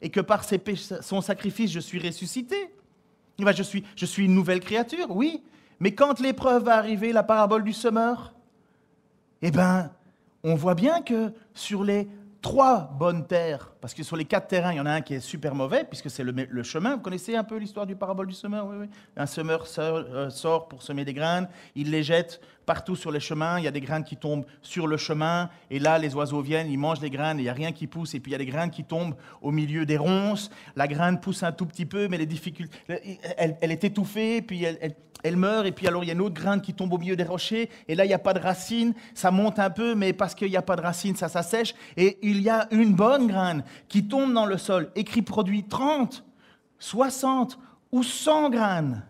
et que par son sacrifice, je suis ressuscité. Je suis une nouvelle créature, oui. Mais quand l'épreuve va arriver, la parabole du semeur, eh bien, on voit bien que sur les 3 bonnes terres, parce que sur les 4 terrains, il y en a un qui est super mauvais, puisque c'est le chemin. Vous connaissez un peu l'histoire du parabole du semeur? Oui. Un semeur sort pour semer des graines, il les jette partout sur les chemins, il y a des graines qui tombent sur le chemin, et là, les oiseaux viennent, ils mangent les graines, et il n'y a rien qui pousse, et puis il y a des graines qui tombent au milieu des ronces, la graine pousse un tout petit peu, mais les difficultés, elle est étouffée, puis elle meurt, et puis alors il y a une autre graine qui tombe au milieu des rochers, et là, il n'y a pas de racines, ça monte un peu, mais parce qu'il n'y a pas de racines, ça s'assèche, et il y a une bonne graine qui tombe dans le sol, et qui produit 30, 60 ou 100 graines.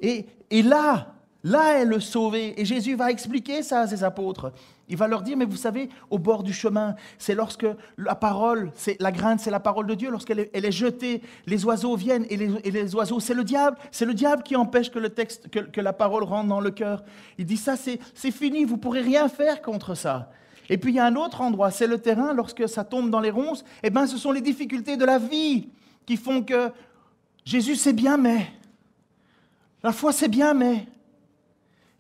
Et là est le sauvé. Et Jésus va expliquer ça à ses apôtres. Il va leur dire, mais vous savez, au bord du chemin, c'est lorsque la parole, la graine, c'est la parole de Dieu, lorsqu'elle est jetée, les oiseaux viennent, et les oiseaux, c'est le diable qui empêche que la parole rentre dans le cœur. Il dit, ça, c'est fini, vous ne pourrez rien faire contre ça. Et puis il y a un autre endroit, c'est le terrain, lorsque ça tombe dans les ronces, eh bien, ce sont les difficultés de la vie qui font que Jésus, c'est bien, mais la foi, c'est bien, mais...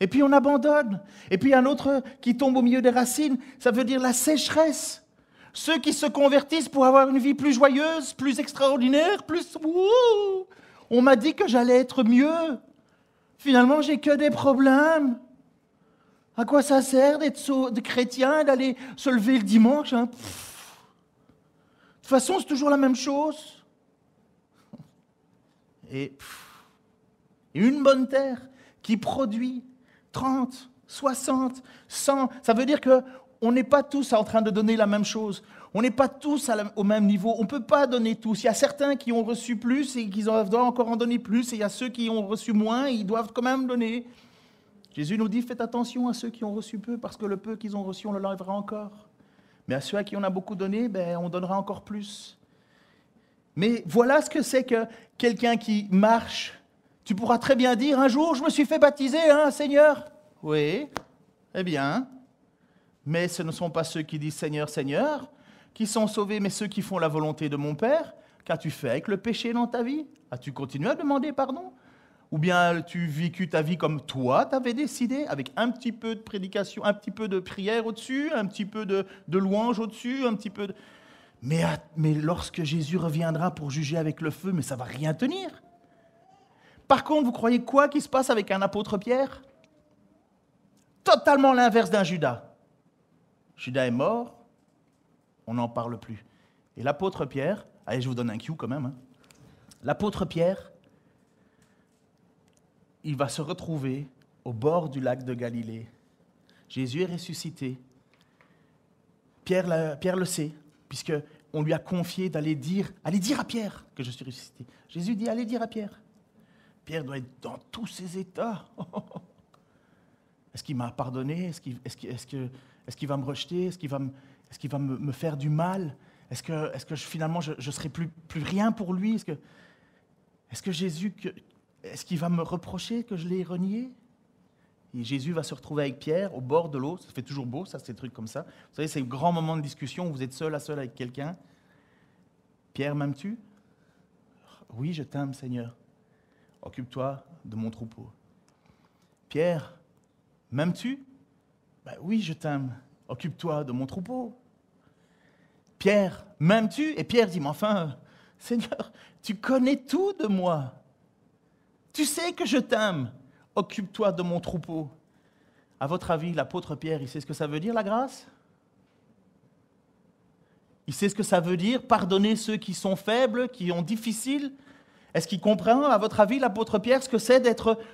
Et puis on abandonne. Et puis un autre qui tombe au milieu des racines, ça veut dire la sécheresse. Ceux qui se convertissent pour avoir une vie plus joyeuse, plus extraordinaire, plus... Ouh, on m'a dit que j'allais être mieux. Finalement, j'ai que des problèmes. À quoi ça sert d'être chrétien, d'aller se lever le dimanche, hein? De toute façon, c'est toujours la même chose. Et une bonne terre qui produit 30, 60, 100, ça veut dire qu'on n'est pas tous en train de donner la même chose. On n'est pas tous au même niveau. On ne peut pas donner tous. Il y a certains qui ont reçu plus et qui doivent encore en donner plus. Et il y a ceux qui ont reçu moins et ils doivent quand même donner. Jésus nous dit, faites attention à ceux qui ont reçu peu, parce que le peu qu'ils ont reçu, on le lèvera encore. Mais à ceux à qui on a beaucoup donné, on donnera encore plus. Mais voilà ce que c'est que quelqu'un qui marche. Tu pourras très bien dire, un jour, je me suis fait baptiser, hein, Seigneur. Oui, eh bien, mais ce ne sont pas ceux qui disent Seigneur, Seigneur, qui sont sauvés, mais ceux qui font la volonté de mon Père. Qu'as-tu fait avec le péché dans ta vie? As-tu continué à demander pardon? Ou bien as-tu vécu ta vie comme toi t'avais décidé, avec un petit peu de prédication, un petit peu de prière au-dessus, un petit peu de louange au-dessus, un petit peu de... Mais lorsque Jésus reviendra pour juger avec le feu, mais ça ne va rien tenir. Par contre, vous croyez quoi qui se passe avec un apôtre Pierre? Totalement l'inverse d'un Judas. Judas est mort, on n'en parle plus. Et l'apôtre Pierre, allez, je vous donne un cue quand même, hein. L'apôtre Pierre, il va se retrouver au bord du lac de Galilée. Jésus est ressuscité. Pierre le sait, puisqu'on lui a confié d'aller dire à Pierre que je suis ressuscité. Jésus dit, allez dire à Pierre. Pierre doit être dans tous ses états. Est-ce qu'il m'a pardonné? Est-ce qu'il va me rejeter? Est-ce qu'il va me faire du mal? Est-ce que finalement je ne serai plus rien pour lui? Est-ce que Jésus, est-ce qu'il va me reprocher que je l'ai renié? Et Jésus va se retrouver avec Pierre au bord de l'eau. Ça fait toujours beau, ça, ces trucs comme ça. Vous savez, c'est un grand moment de discussion où vous êtes seul à seul avec quelqu'un. Pierre, m'aimes-tu? Oui, je t'aime, Seigneur. Occupe-toi de mon troupeau. Pierre, m'aimes-tu? Oui, je t'aime. Occupe-toi de mon troupeau. Pierre, m'aimes-tu? Et Pierre dit, mais enfin, Seigneur, tu connais tout de moi. Tu sais que je t'aime. Occupe-toi de mon troupeau. À votre avis, l'apôtre Pierre, il sait ce que ça veut dire, la grâce? Il sait ce que ça veut dire, pardonner ceux qui sont faibles, qui ont difficile? Est-ce qu'il comprend, à votre avis, l'apôtre Pierre, ce que c'est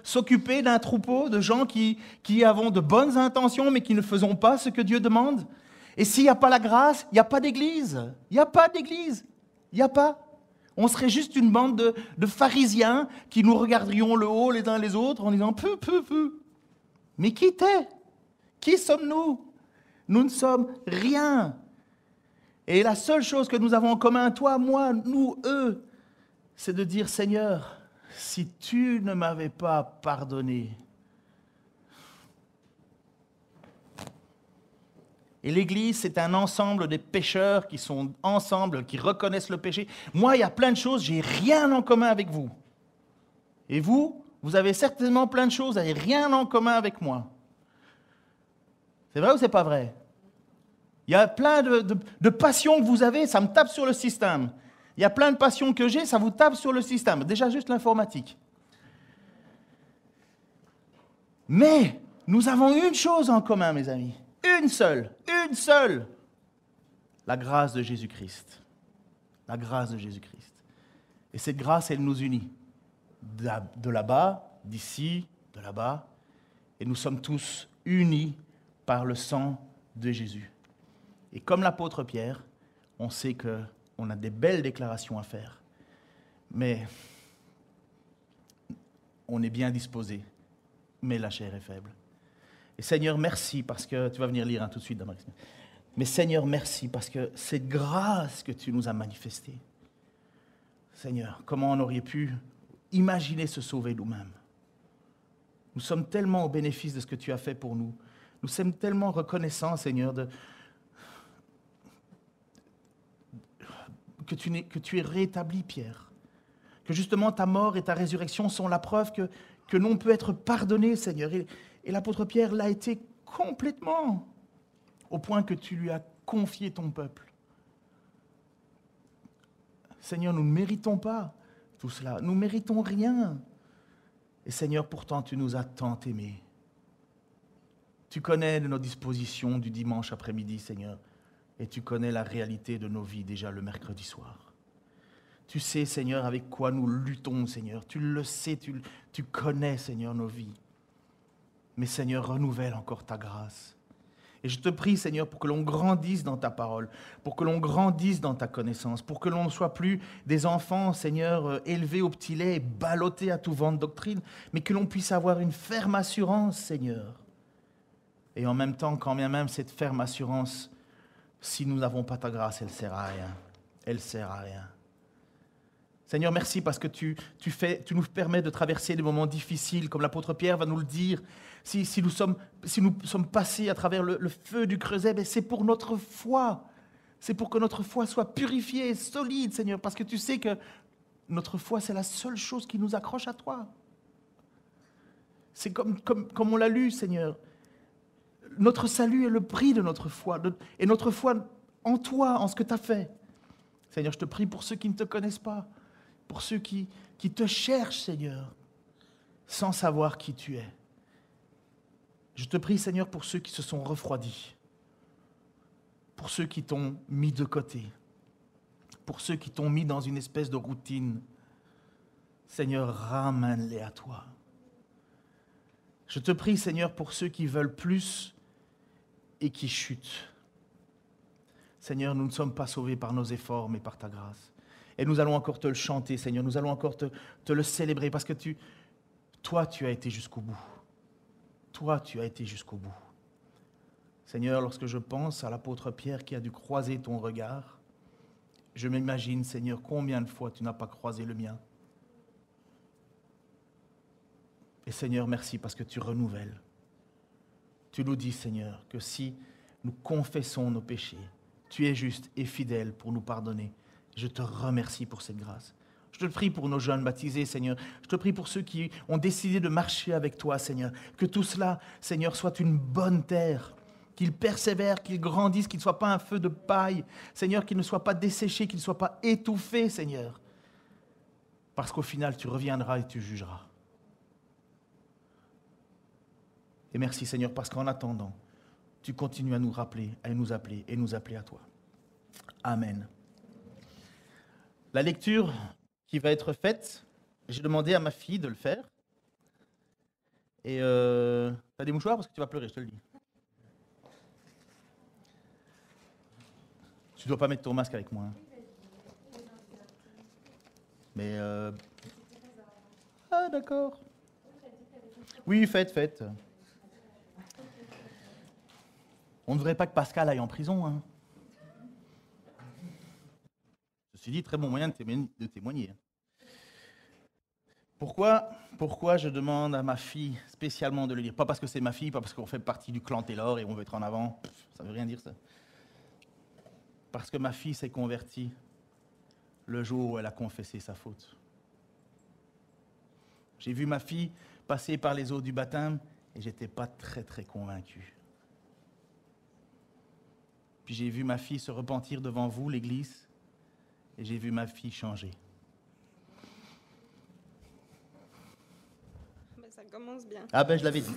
s'occuper d'un troupeau de gens qui avons de bonnes intentions, mais qui ne faisons pas ce que Dieu demande? Et s'il n'y a pas la grâce, il n'y a pas d'église. Il n'y a pas d'église. Il n'y a pas. On serait juste une bande de pharisiens qui nous regarderions le haut les uns les autres en disant « peu, peu, peu ». Mais qui t'es? Qui sommes-nous? Nous ne sommes rien. Et la seule chose que nous avons en commun, toi, moi, nous, eux, c'est de dire, Seigneur, si tu ne m'avais pas pardonné. Et l'Église, c'est un ensemble des pécheurs qui sont ensemble, qui reconnaissent le péché. Moi, il y a plein de choses, j'ai rien en commun avec vous. Et vous, vous avez certainement plein de choses, vous n'avez rien en commun avec moi. C'est vrai ou c'est pas vrai? Il y a plein de passions que vous avez, ça me tape sur le système. Il y a plein de passions que j'ai, ça vous tape sur le système. Déjà juste l'informatique. Mais Nous avons une chose en commun, mes amis. Une seule. La grâce de Jésus-Christ. La grâce de Jésus-Christ. Et cette grâce, elle nous unit. De là-bas, d'ici, de là-bas. Et nous sommes tous unis par le sang de Jésus. Et comme l'apôtre Pierre, on sait qu'on a des belles déclarations à faire. Mais on est bien disposé. Mais la chair est faible. Et Seigneur, merci parce que... Tu vas venir lire tout de suite, Max. Mais Seigneur, merci parce que cette grâce que tu nous as manifestée, Seigneur, comment on aurait pu imaginer se sauver nous-mêmes? Nous sommes tellement au bénéfice de ce que tu as fait pour nous. Nous sommes tellement reconnaissants, Seigneur, que tu es rétabli, Pierre. Que justement ta mort et ta résurrection sont la preuve que nous, on peut être pardonnés, Seigneur. Et l'apôtre Pierre l'a été complètement, au point que tu lui as confié ton peuple. Seigneur, nous ne méritons pas tout cela. Nous ne méritons rien. Et Seigneur, pourtant, tu nous as tant aimés. Tu connais nos dispositions du dimanche après-midi, Seigneur. Et tu connais la réalité de nos vies déjà le mercredi soir. Tu sais, Seigneur, avec quoi nous luttons, Seigneur. Tu le sais, tu connais, Seigneur, nos vies. Mais Seigneur, renouvelle encore ta grâce. Et je te prie, Seigneur, pour que l'on grandisse dans ta parole, pour que l'on grandisse dans ta connaissance, pour que l'on ne soit plus des enfants, Seigneur, élevés au petit lait et ballottés à tout vent de doctrine, mais que l'on puisse avoir une ferme assurance, Seigneur. Et en même temps, quand bien même cette ferme assurance, si nous n'avons pas ta grâce, elle ne sert à rien. Elle ne sert à rien. Seigneur, merci parce que tu nous permets de traverser des moments difficiles, comme l'apôtre Pierre va nous le dire. Si nous sommes passés à travers le feu du creuset, c'est pour notre foi. C'est pour que notre foi soit purifiée, solide, Seigneur, parce que tu sais que notre foi, c'est la seule chose qui nous accroche à toi. C'est comme on l'a lu, Seigneur. Notre salut est le prix de notre foi, et notre foi en toi, en ce que tu as fait. Seigneur, je te prie pour ceux qui ne te connaissent pas, pour ceux qui te cherchent, Seigneur, sans savoir qui tu es. Je te prie, Seigneur, pour ceux qui se sont refroidis, pour ceux qui t'ont mis de côté, pour ceux qui t'ont mis dans une espèce de routine. Seigneur, ramène-les à toi. Je te prie, Seigneur, pour ceux qui veulent plus et qui chutent. Seigneur, nous ne sommes pas sauvés par nos efforts, mais par ta grâce. Et nous allons encore te le chanter, Seigneur. Nous allons encore te le célébrer parce que toi, tu as été jusqu'au bout. Toi, tu as été jusqu'au bout. Seigneur, lorsque je pense à l'apôtre Pierre qui a dû croiser ton regard, je m'imagine, Seigneur, combien de fois tu n'as pas croisé le mien. Et Seigneur, merci parce que tu renouvelles. Tu nous dis, Seigneur, que si nous confessons nos péchés, tu es juste et fidèle pour nous pardonner. Je te remercie pour cette grâce. Je te prie pour nos jeunes baptisés, Seigneur. Je te prie pour ceux qui ont décidé de marcher avec toi, Seigneur. Que tout cela, Seigneur, soit une bonne terre. Qu'ils persévèrent, qu'ils grandissent, qu'ils ne soient pas un feu de paille. Seigneur, qu'ils ne soient pas desséchés, qu'ils ne soient pas étouffés, Seigneur. Parce qu'au final, tu reviendras et tu jugeras. Et merci, Seigneur, parce qu'en attendant, tu continues à nous rappeler, à nous appeler et nous appeler à toi. Amen. La lecture qui va être faite, j'ai demandé à ma fille de le faire. Et t'as des mouchoirs parce que tu vas pleurer, je te le dis. Tu ne dois pas mettre ton masque avec moi. Hein. Mais... Ah, d'accord. Oui, faites. On ne voudrait pas que Pascal aille en prison. Hein. Ceci dit, très bon moyen de témoigner. Pourquoi je demande à ma fille spécialement de le lire? Pas parce que c'est ma fille, pas parce qu'on fait partie du clan Taylor et on veut être en avant. Ça ne veut rien dire, ça. Parce que ma fille s'est convertie le jour où elle a confessé sa faute. J'ai vu ma fille passer par les eaux du baptême et je n'étais pas très convaincu. Puis j'ai vu ma fille se repentir devant vous, l'Église, et j'ai vu ma fille changer. Ça commence bien. Ah ben je l'avais dit.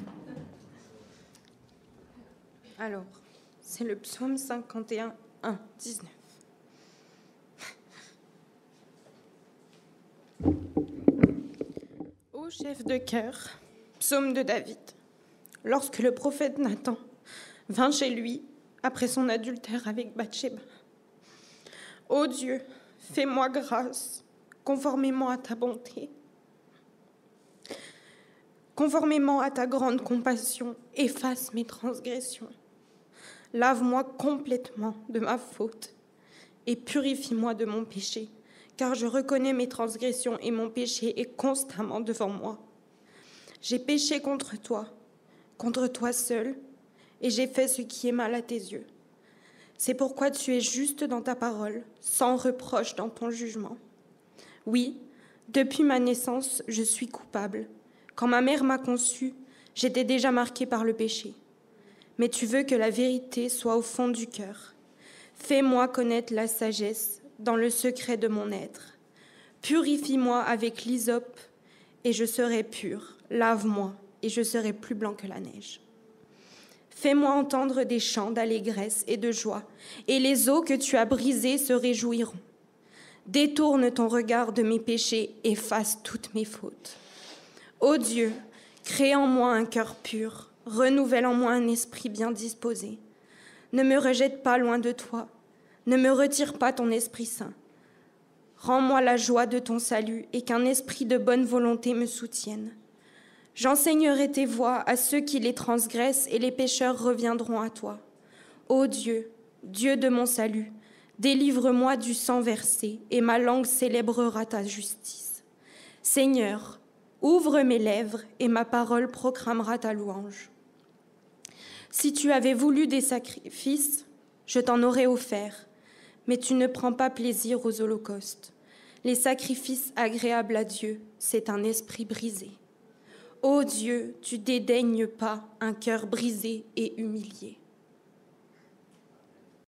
Alors, c'est le psaume 51, 1, 19. Ô chef de chœur, psaume de David. Lorsque le prophète Nathan vint chez lui après son adultère avec Bathsheba. Ô Dieu, fais-moi grâce, conformément à ta bonté. Conformément à ta grande compassion, efface mes transgressions. Lave-moi complètement de ma faute et purifie-moi de mon péché, car je reconnais mes transgressions et mon péché est constamment devant moi. J'ai péché contre toi seul, et j'ai fait ce qui est mal à tes yeux. C'est pourquoi tu es juste dans ta parole, sans reproche dans ton jugement. Oui, depuis ma naissance, je suis coupable. Quand ma mère m'a conçue, j'étais déjà marquée par le péché. Mais tu veux que la vérité soit au fond du cœur. Fais-moi connaître la sagesse dans le secret de mon être. Purifie-moi avec l'hysope, et je serai pur. Lave-moi, et je serai plus blanc que la neige. Fais-moi entendre des chants d'allégresse et de joie, et les eaux que tu as brisées se réjouiront. Détourne ton regard de mes péchés, efface toutes mes fautes. Ô Dieu, crée en moi un cœur pur, renouvelle en moi un esprit bien disposé. Ne me rejette pas loin de toi, ne me retire pas ton Esprit Saint. Rends-moi la joie de ton salut et qu'un esprit de bonne volonté me soutienne. J'enseignerai tes voies à ceux qui les transgressent et les pécheurs reviendront à toi. Ô Dieu, Dieu de mon salut, délivre-moi du sang versé et ma langue célébrera ta justice. Seigneur, ouvre mes lèvres et ma parole proclamera ta louange. Si tu avais voulu des sacrifices, je t'en aurais offert, mais tu ne prends pas plaisir aux holocaustes. Les sacrifices agréables à Dieu, c'est un esprit brisé. Ô Dieu, tu dédaignes pas un cœur brisé et humilié.